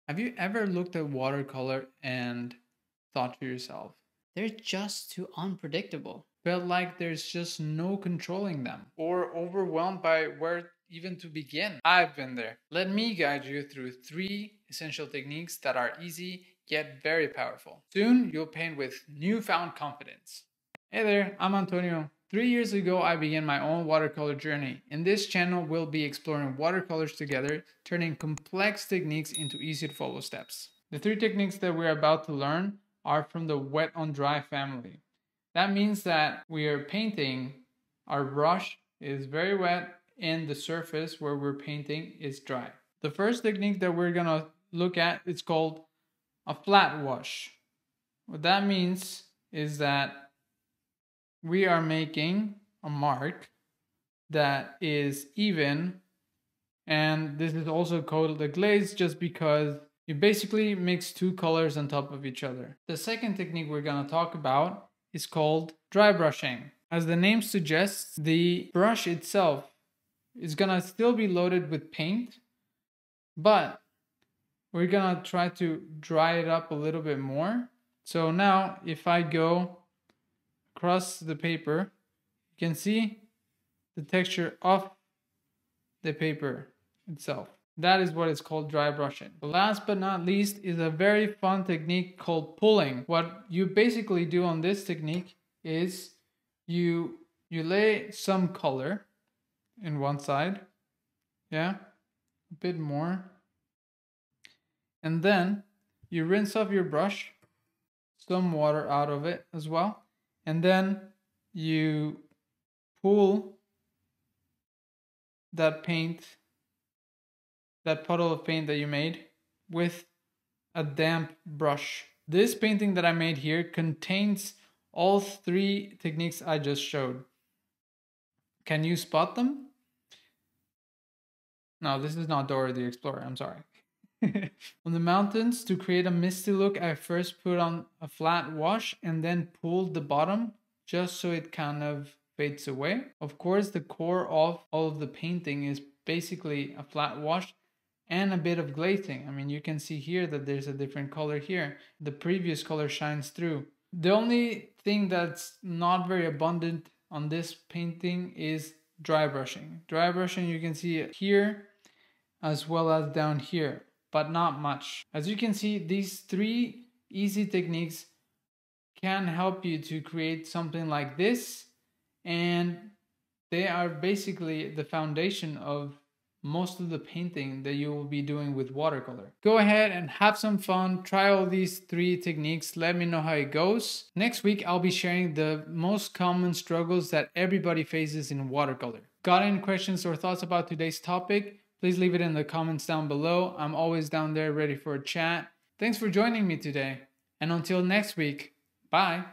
Have you ever looked at watercolor and thought to yourself, they're just too unpredictable? Felt like there's just no controlling them, or overwhelmed by where even to begin? I've been there. Let me guide you through 3 essential techniques that are easy yet very powerful. Soon you'll paint with newfound confidence. Hey there, I'm Antonio. 3 years ago, I began my own watercolor journey. In this channel, we'll be exploring watercolors together, turning complex techniques into easy to follow steps. The 3 techniques that we're about to learn are from the wet on dry family. That means that we are painting, our brush is very wet, and the surface where we're painting is dry. The first technique that we're gonna look at is called a flat wash. What that means is that we are making a mark that is even, and this is also called a glaze just because you basically mix 2 colors on top of each other. The second technique we're going to talk about is called dry brushing. As the name suggests, the brush itself is going to still be loaded with paint, but we're going to try to dry it up a little bit more. So now if I go across the paper, you can see the texture of the paper itself. That is what is called dry brushing. Last but not least is a very fun technique called pulling. What you basically do on this technique is you lay some color in one side, yeah, a bit more, and then you rinse off your brush, some water out of it as well, and then you pull that paint, that puddle of paint that you made, with a damp brush. This painting that I made here contains all 3 techniques I just showed. Can you spot them? No, this is not Dora the Explorer, I'm sorry. On the mountains, to create a misty look, I first put on a flat wash and then pulled the bottom just so it kind of fades away. Of course, the core of all of the painting is basically a flat wash and a bit of glazing. I mean, you can see here that there's a different color here. The previous color shines through. The only thing that's not very abundant on this painting is dry brushing. Dry brushing, you can see it here as well as down here, but not much. As you can see, these 3 easy techniques can help you to create something like this, and they are basically the foundation of most of the painting that you will be doing with watercolor. Go ahead and have some fun, try all these 3 techniques, let me know how it goes. Next week I'll be sharing the most common struggles that everybody faces in watercolor. Got any questions or thoughts about today's topic? Please leave it in the comments down below. I'm always down there ready for a chat. Thanks for joining me today, and until next week, bye!